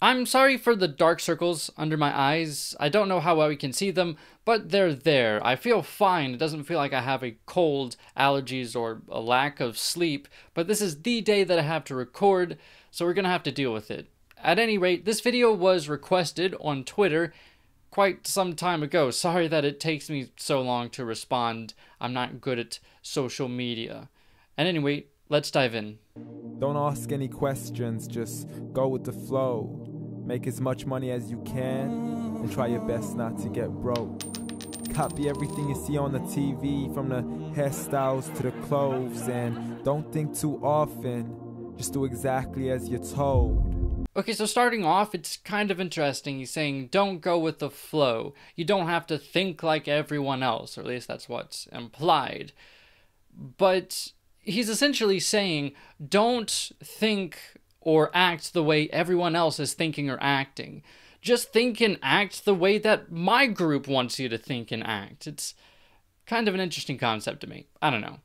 I'm sorry for the dark circles under my eyes. I don't know how well we can see them, but they're there. I feel fine. It doesn't feel like I have a cold, allergies, or a lack of sleep, but this is the day that I have to record, so we're gonna have to deal with it. At any rate, this video was requested on Twitter quite some time ago. Sorry that it takes me so long to respond. I'm not good at social media. At any rate, let's dive in. Don't ask any questions, just go with the flow. Make as much money as you can, and try your best not to get broke. Copy everything you see on the TV, from the hairstyles to the clothes, and don't think too often, just do exactly as you're told. Okay, so starting off, it's kind of interesting. He's saying, don't go with the flow. You don't have to think like everyone else, or at least that's what's implied. But he's essentially saying, don't think or act the way everyone else is thinking or acting. Just think and act the way that my group wants you to think and act. It's kind of an interesting concept to me. I don't know.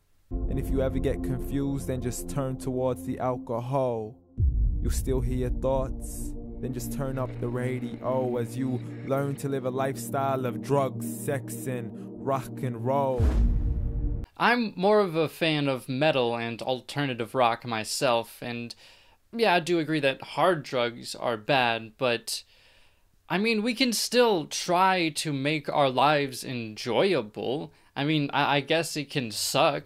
And if you ever get confused, then just turn towards the alcohol. You'll still hear your thoughts. Then just turn up the radio as you learn to live a lifestyle of drugs, sex, and rock and roll. I'm more of a fan of metal and alternative rock myself, and yeah, I do agree that hard drugs are bad, but I mean, we can still try to make our lives enjoyable. I mean, I guess it can suck,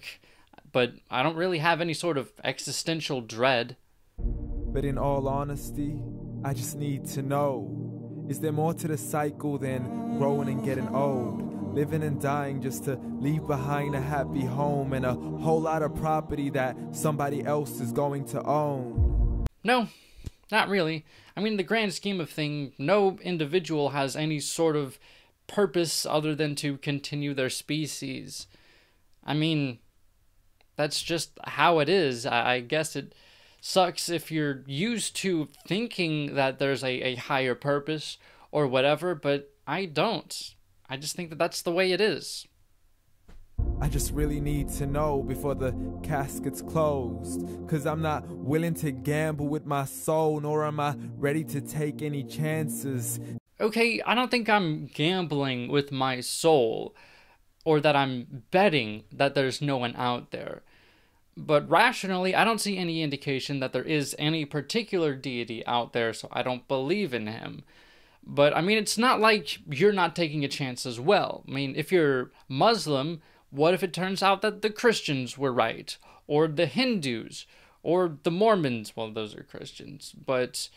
but I don't really have any sort of existential dread. But in all honesty, I just need to know, is there more to the cycle than growing and getting old? Living and dying just to leave behind a happy home and a whole lot of property that somebody else is going to own? No, not really. I mean, in the grand scheme of things, no individual has any sort of purpose other than to continue their species. I mean, that's just how it is. I guess it sucks if you're used to thinking that there's a higher purpose or whatever, but I don't. I just think that that's the way it is. I just really need to know before the casket's closed, 'cause I'm not willing to gamble with my soul, nor am I ready to take any chances. Okay, I don't think I'm gambling with my soul, or that I'm betting that there's no one out there. But rationally, I don't see any indication that there is any particular deity out there, so I don't believe in him. But, I mean, it's not like you're not taking a chance as well. I mean, if you're Muslim, what if it turns out that the Christians were right? Or the Hindus? Or the Mormons? Well, those are Christians. But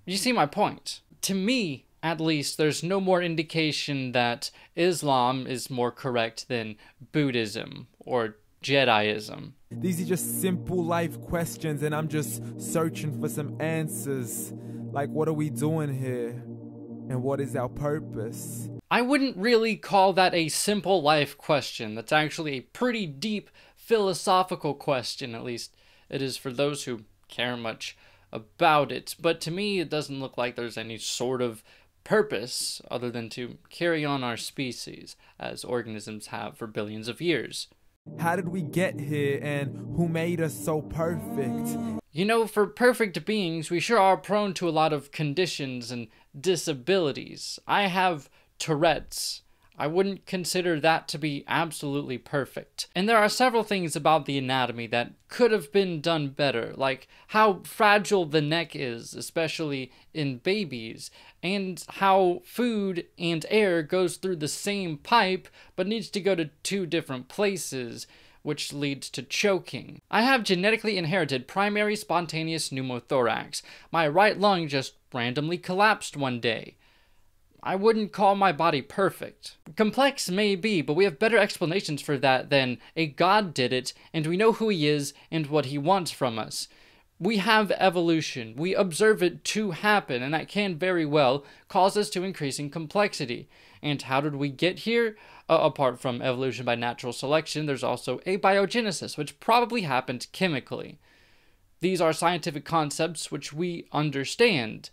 you see my point. To me, at least, there's no more indication that Islam is more correct than Buddhism or Jediism. These are just simple life questions, and I'm just searching for some answers. Like, what are we doing here? And what is our purpose? I wouldn't really call that a simple life question. That's actually a pretty deep philosophical question, at least it is for those who care much about it. But to me, it doesn't look like there's any sort of purpose other than to carry on our species, as organisms have for billions of years. How did we get here, and who made us so perfect? You know, for perfect beings, we sure are prone to a lot of conditions and disabilities. I have Tourette's. I wouldn't consider that to be absolutely perfect. And there are several things about the anatomy that could have been done better, like how fragile the neck is, especially in babies, and how food and air goes through the same pipe but needs to go to two different places, which leads to choking. I have genetically inherited primary spontaneous pneumothorax. My right lung just randomly collapsed one day. I wouldn't call my body perfect. Complex may be, but we have better explanations for that than a god did it, and we know who he is and what he wants from us. We have evolution. We observe it to happen, and that can very well cause us to increasing complexity. And how did we get here? Apart from evolution by natural selection, there's also abiogenesis, which probably happened chemically. These are scientific concepts which we understand,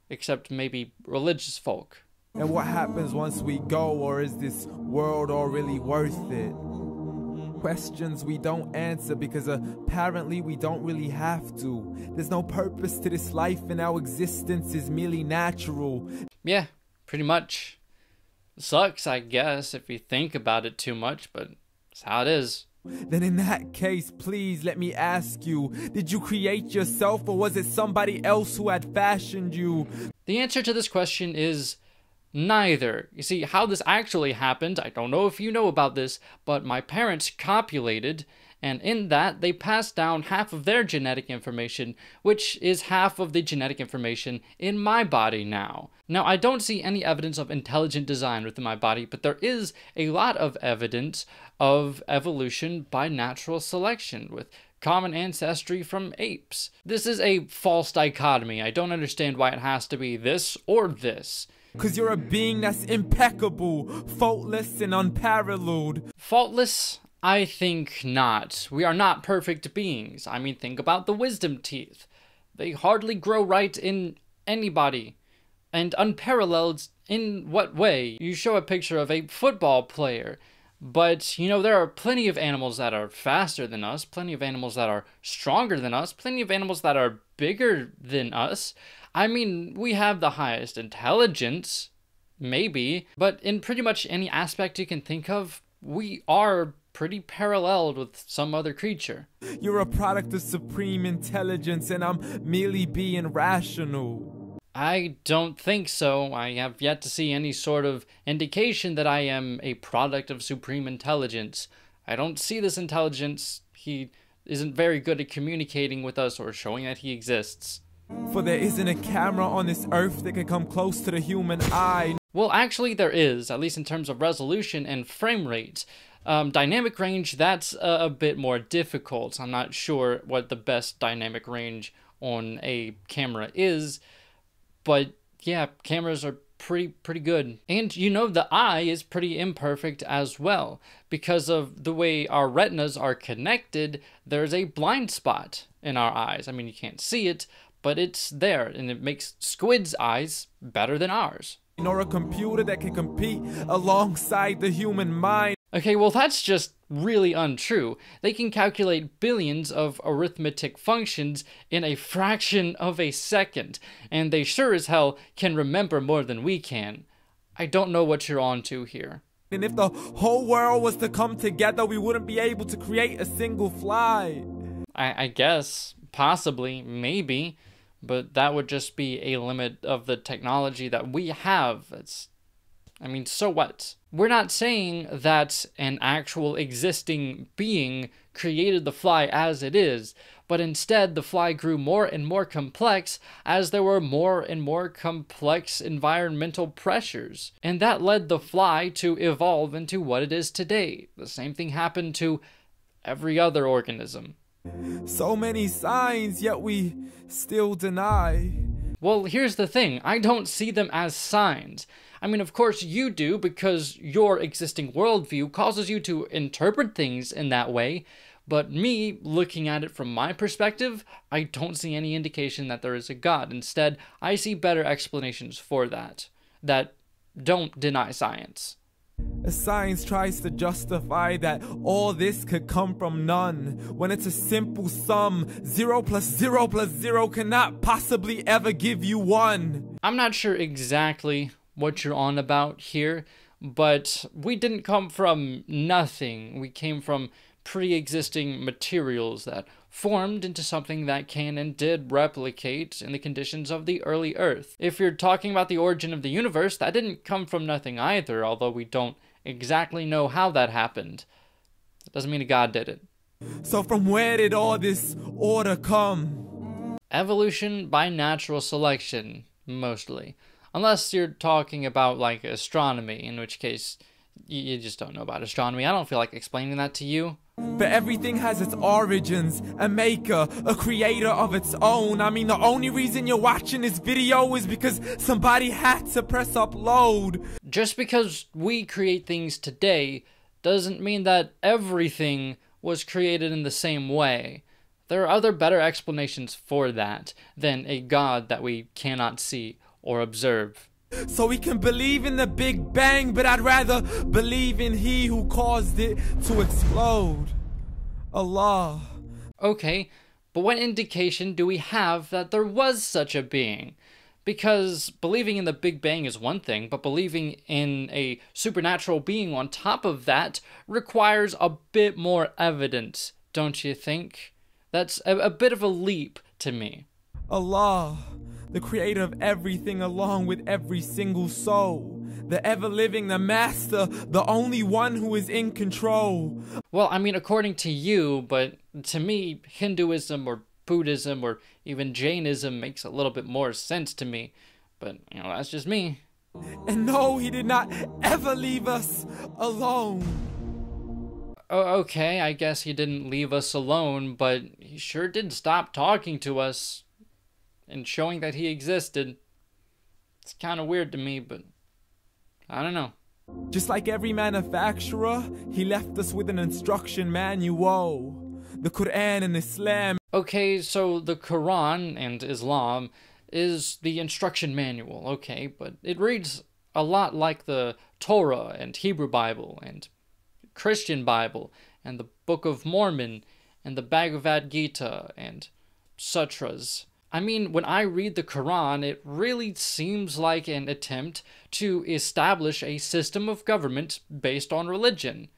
except maybe religious folk. And what happens once we go, or is this world all really worth it? questions we don't answer because apparently we don't really have to. There's no purpose to this life and our existence is merely natural. Yeah, pretty much. Sucks, I guess, if you think about it too much, but it's how it is. Then in that case, please let me ask you, did you create yourself or was it somebody else who had fashioned you? The answer to this question is neither. You see, how this actually happened, I don't know if you know about this, but my parents copulated, and in that, they passed down half of their genetic information, which is half of the genetic information in my body now. Now, I don't see any evidence of intelligent design within my body, but there is a lot of evidence of evolution by natural selection, with common ancestry from apes. This is a false dichotomy. I don't understand why it has to be this or this. 'Cause you're a being that's impeccable, faultless, and unparalleled. Faultless? I think not. We are not perfect beings. I mean, think about the wisdom teeth. They hardly grow right in anybody. And unparalleled in what way? You show a picture of a football player, but, you know, there are plenty of animals that are faster than us, plenty of animals that are stronger than us, plenty of animals that are bigger than us. I mean, we have the highest intelligence, maybe, but in pretty much any aspect you can think of, we are pretty paralleled with some other creature. You're a product of supreme intelligence and I'm merely being rational. I don't think so. I have yet to see any sort of indication that I am a product of supreme intelligence. I don't see this intelligence. He isn't very good at communicating with us or showing that he exists. For there isn't a camera on this earth that can come close to the human eye. Well, actually there is, at least in terms of resolution and frame rate. Dynamic range, that's a bit more difficult. I'm not sure what the best dynamic range on a camera is, but yeah, cameras are pretty good. And you know, the eye is pretty imperfect as well. Because of the way our retinas are connected, there's a blind spot in our eyes. I mean, you can't see it, but it's there, and it makes squid's eyes better than ours. Nor a computer that can compete alongside the human mind. Okay, well that's just really untrue. They can calculate billions of arithmetic functions in a fraction of a second, and they sure as hell can remember more than we can. I don't know what you're on to here. And if the whole world was to come together, we wouldn't be able to create a single fly. I guess, possibly, maybe, but that would just be a limit of the technology that we have. I mean, so what? We're not saying that an actual existing being created the fly as it is, but instead the fly grew more and more complex as there were more and more complex environmental pressures. And that led the fly to evolve into what it is today. The same thing happened to every other organism. So many signs, yet we still deny. Well, here's the thing. I don't see them as signs. I mean, of course you do, because your existing worldview causes you to interpret things in that way, but me, looking at it from my perspective, I don't see any indication that there is a God. Instead, I see better explanations for that don't deny science. Science tries to justify that all this could come from none, when it's a simple sum. 0 plus 0 plus 0 cannot possibly ever give you 1. I'm not sure exactly what you're on about here, but we didn't come from nothing. We came from pre-existing materials that formed into something that can and did replicate in the conditions of the early Earth. If you're talking about the origin of the universe, that didn't come from nothing either, although we don't exactly know how that happened. That doesn't mean a God did it. So from where did all this order come? Evolution by natural selection, mostly. Unless you're talking about, like, astronomy, in which case you just don't know about astronomy. I don't feel like explaining that to you. But everything has its origins, a maker, a creator of its own. I mean, the only reason you're watching this video is because somebody had to press upload. Just because we create things today doesn't mean that everything was created in the same way. There are other better explanations for that than a God that we cannot see or observe. So we can believe in the Big Bang, but I'd rather believe in he who caused it to explode. Allah. Okay, but what indication do we have that there was such a being? Because believing in the Big Bang is one thing, but believing in a supernatural being on top of that requires a bit more evidence, don't you think? That's a bit of a leap to me. Allah, the creator of everything along with every single soul. The ever-living, the master, the only one who is in control. Well, I mean, according to you, but to me, Hinduism or Buddhism or even Jainism makes a little bit more sense to me. But, you know, that's just me. And no, he did not ever leave us alone. Oh, okay, I guess he didn't leave us alone, but he sure did stop talking to us and showing that he existed. It's kind of weird to me, but I don't know. Just like every manufacturer, he left us with an instruction manual. The Quran and Islam. Okay, so the Quran and Islam is the instruction manual, okay, but it reads a lot like the Torah and Hebrew Bible and Christian Bible and the Book of Mormon and the Bhagavad Gita and sutras. I mean, when I read the Quran, it really seems like an attempt to establish a system of government based on religion.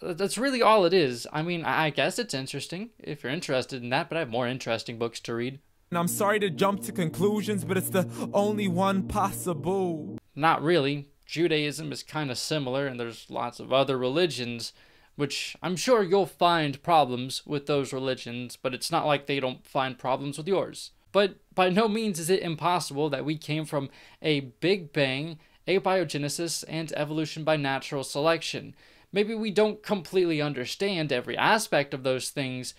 That's really all it is. I mean, I guess it's interesting if you're interested in that, but I have more interesting books to read. And I'm sorry to jump to conclusions, but it's the only one possible. Not really. Judaism is kind of similar, and there's lots of other religions, which I'm sure you'll find problems with those religions, but it's not like they don't find problems with yours. But by no means is it impossible that we came from a Big Bang, abiogenesis, and evolution by natural selection. Maybe we don't completely understand every aspect of those things,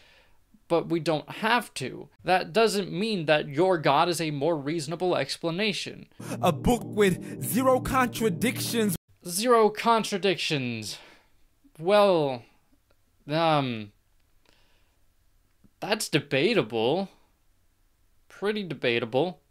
but we don't have to. That doesn't mean that your God is a more reasonable explanation. A book with zero contradictions. Zero contradictions. Well, that's debatable. Pretty debatable.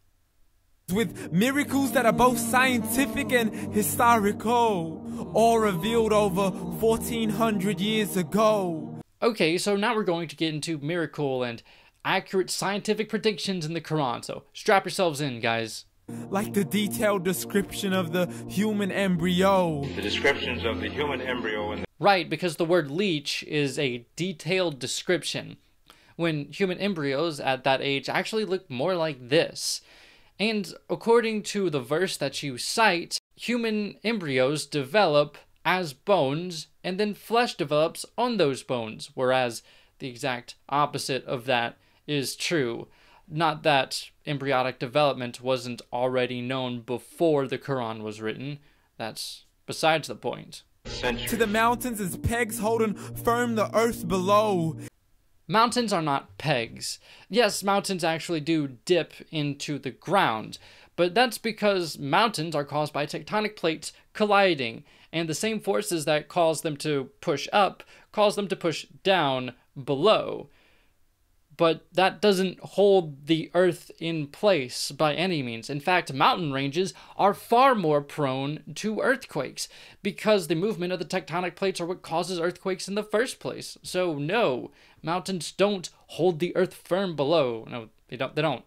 With miracles that are both scientific and historical, all revealed over 1400 years ago. Okay, so now we're going to get into miracle and accurate scientific predictions in the Quran, so strap yourselves in, guys. Like the detailed description of the human embryo. The descriptions of the human embryo and Right, because the word leech is a detailed description, when human embryos at that age actually look more like this. And according to the verse that you cite, human embryos develop as bones, and then flesh develops on those bones, whereas the exact opposite of that is true. Not that embryonic development wasn't already known before the Quran was written. That's besides the point. To the mountains as pegs holding firm the earth below. Mountains are not pegs. Yes, mountains actually do dip into the ground, but that's because mountains are caused by tectonic plates colliding, and the same forces that cause them to push up cause them to push down below. But that doesn't hold the earth in place by any means. In fact, mountain ranges are far more prone to earthquakes because the movement of the tectonic plates are what causes earthquakes in the first place. So no, mountains don't hold the earth firm below. No, they don't.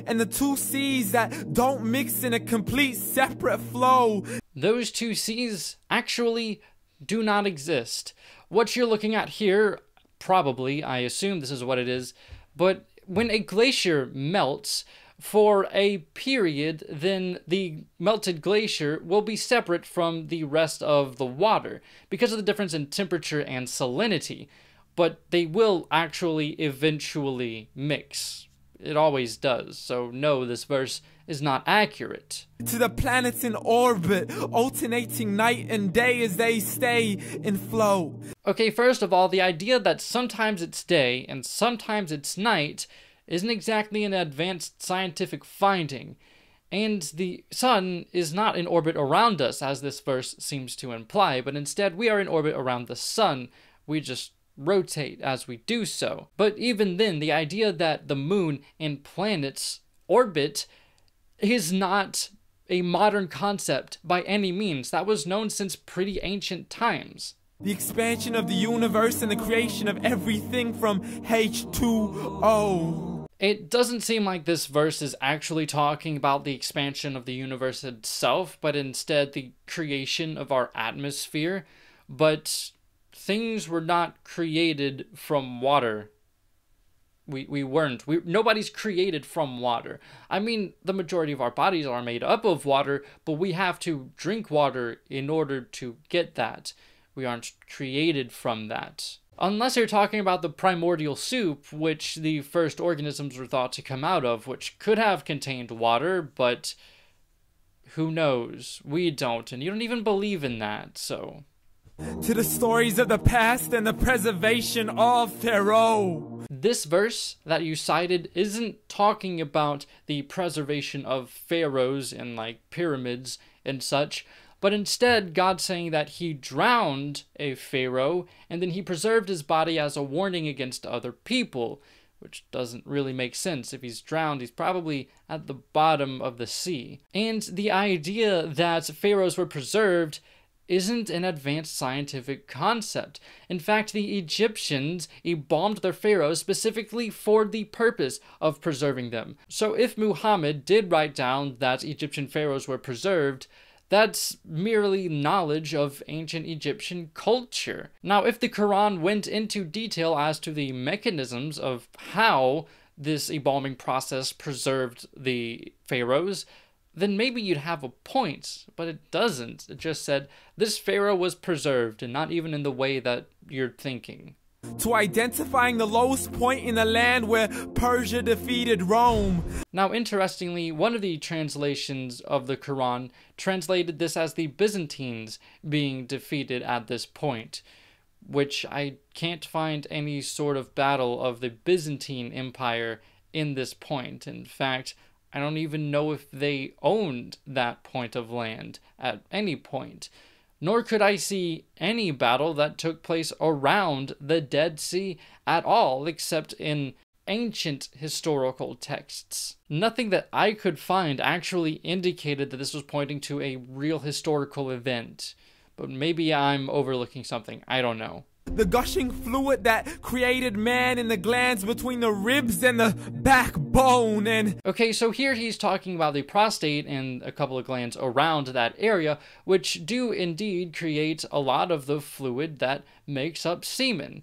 And the two seas that don't mix in a complete separate flow. Those two seas actually do not exist. What you're looking at here, probably, I assume this is what it is, but when a glacier melts for a period, then the melted glacier will be separate from the rest of the water because of the difference in temperature and salinity, but they will actually eventually mix. It always does, so no, this verse is not accurate. To the planets in orbit, alternating night and day as they stay in flow. Okay, first of all, the idea that sometimes it's day and sometimes it's night isn't exactly an advanced scientific finding. And the sun is not in orbit around us, as this verse seems to imply, but instead we are in orbit around the sun. We just rotate as we do so. But even then, the idea that the moon and planets orbit is not a modern concept by any means. That was known since pretty ancient times. The expansion of the universe and the creation of everything from H2O. It doesn't seem like this verse is actually talking about the expansion of the universe itself, but instead the creation of our atmosphere. But things were not created from water. We weren't. Nobody's created from water. I mean, the majority of our bodies are made up of water, but we have to drink water in order to get that. We aren't created from that. Unless you're talking about the primordial soup, which the first organisms were thought to come out of, which could have contained water, but who knows? We don't, and you don't even believe in that, so... To the stories of the past and the preservation of Pharaoh. This verse that you cited isn't talking about the preservation of pharaohs and like pyramids and such, but instead God's saying that he drowned a pharaoh and then he preserved his body as a warning against other people, which doesn't really make sense. If he's drowned, he's probably at the bottom of the sea. And the idea that pharaohs were preserved isn't an advanced scientific concept. In fact, the Egyptians embalmed their pharaohs specifically for the purpose of preserving them. So if Muhammad did write down that Egyptian pharaohs were preserved, that's merely knowledge of ancient Egyptian culture. Now, if the Quran went into detail as to the mechanisms of how this embalming process preserved the pharaohs, then maybe you'd have a point, but it doesn't. It just said, this pharaoh was preserved, and not even in the way that you're thinking. To identifying the lowest point in the land where Persia defeated Rome. Now, interestingly, one of the translations of the Quran translated this as the Byzantines being defeated at this point, which I can't find any sort of battle of the Byzantine Empire in this point. In fact, I don't even know if they owned that point of land at any point. Nor could I see any battle that took place around the Dead Sea at all, except in ancient historical texts. Nothing that I could find actually indicated that this was pointing to a real historical event. But maybe I'm overlooking something. I don't know. The gushing fluid that created man in the glands between the ribs and the backbone and... Okay, so here he's talking about the prostate and a couple of glands around that area, which do indeed create a lot of the fluid that makes up semen.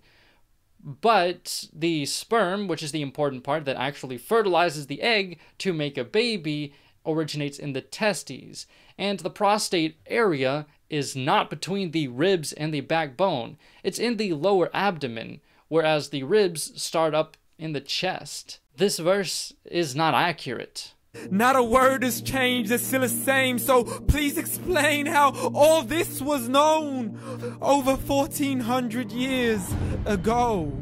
But the sperm, which is the important part that actually fertilizes the egg to make a baby, originates in the testes. And the prostate area is not between the ribs and the backbone. It's in the lower abdomen, whereas the ribs start up in the chest. This verse is not accurate. Not a word has changed, it's still the same, so please explain how all this was known over 1400 years ago.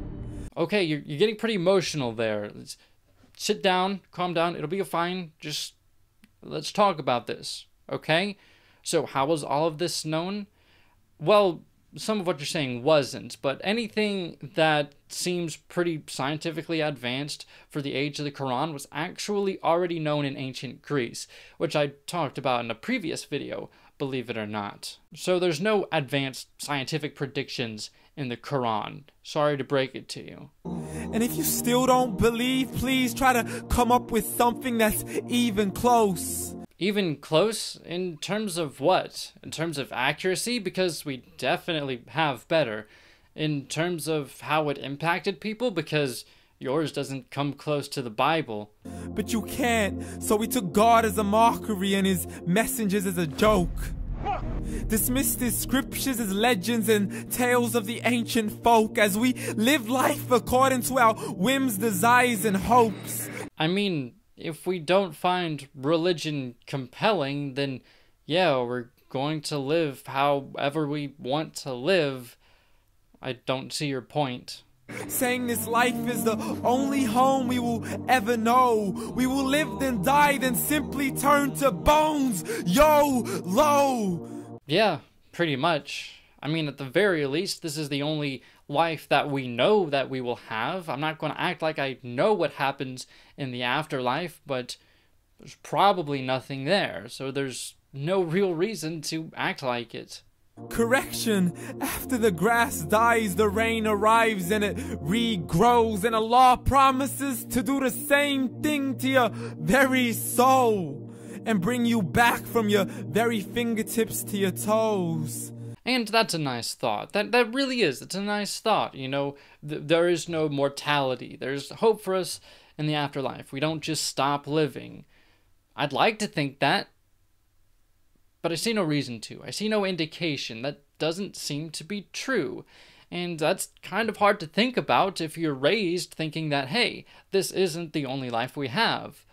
Okay, you're getting pretty emotional there. Let's sit down, calm down, it'll be fine. Just let's talk about this, okay? So how was all of this known? Well, some of what you're saying wasn't, but anything that seems pretty scientifically advanced for the age of the Quran was actually already known in ancient Greece, which I talked about in a previous video, believe it or not. So there's no advanced scientific predictions in the Quran. Sorry to break it to you. And if you still don't believe, please try to come up with something that's even close. Even close? In terms of what? In terms of accuracy? Because we definitely have better. In terms of how it impacted people? Because yours doesn't come close to the Bible. But you can't, so we took God as a mockery and his messengers as a joke. Dismissed his scriptures as legends and tales of the ancient folk as we live life according to our whims, desires, and hopes. I mean, if we don't find religion compelling, then yeah, we're going to live however we want to live. I don't see your point. Saying this life is the only home we will ever know. We will live then die then simply turn to bones. YOLO! Yeah, pretty much. I mean, at the very least, this is the only life that we know that we will have. I'm not going to act like I know what happens in the afterlife, but There's probably nothing there, so there's no real reason to act like it. Correction, after the grass dies, the rain arrives and it regrows, and Allah promises to do the same thing to your very soul and bring you back from your very fingertips to your toes. And that's a nice thought. That really is. It's a nice thought. You know, there is no mortality. There's hope for us in the afterlife. We don't just stop living. I'd like to think that, but I see no reason to. I see no indication. That doesn't seem to be true. And that's kind of hard to think about if you're raised thinking that, hey, this isn't the only life we have.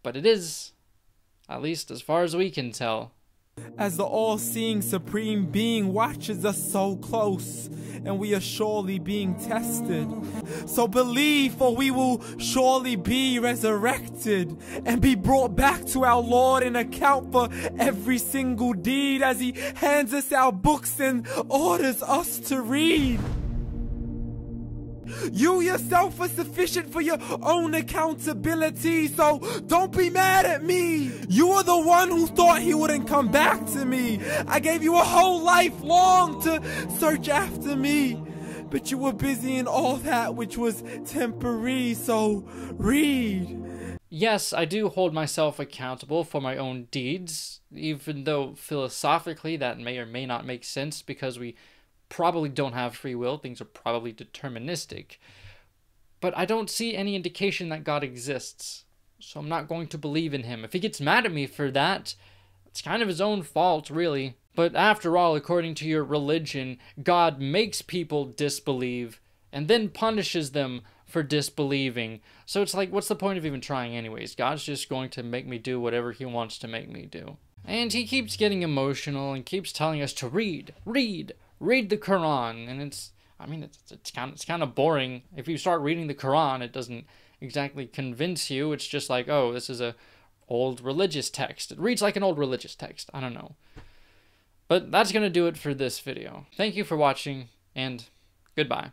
But it is, at least as far as we can tell. As the all-seeing supreme being watches us so close, and we are surely being tested. So believe, for we will surely be resurrected and be brought back to our Lord and account for every single deed as He hands us our books and orders us to read. You yourself are sufficient for your own accountability, so don't be mad at me. You are the one who thought He wouldn't come back to me. I gave you a whole life long to search after me, but you were busy in all that which was temporary, so read. Yes, I do hold myself accountable for my own deeds, even though philosophically that may or may not make sense because we probably don't have free will. Things are probably deterministic. But I don't see any indication that God exists, so I'm not going to believe in Him. If He gets mad at me for that, it's kind of His own fault, really. But after all, according to your religion, God makes people disbelieve and then punishes them for disbelieving. So it's like, what's the point of even trying anyways? God's just going to make me do whatever He wants to make me do. And He keeps getting emotional and keeps telling us to read the Quran, and it's kind of boring. If you start reading the Quran, it doesn't exactly convince you. It's just like, oh, this is a old religious text. It reads like an old religious text. I don't know. But that's going to do it for this video. Thank you for watching, and goodbye.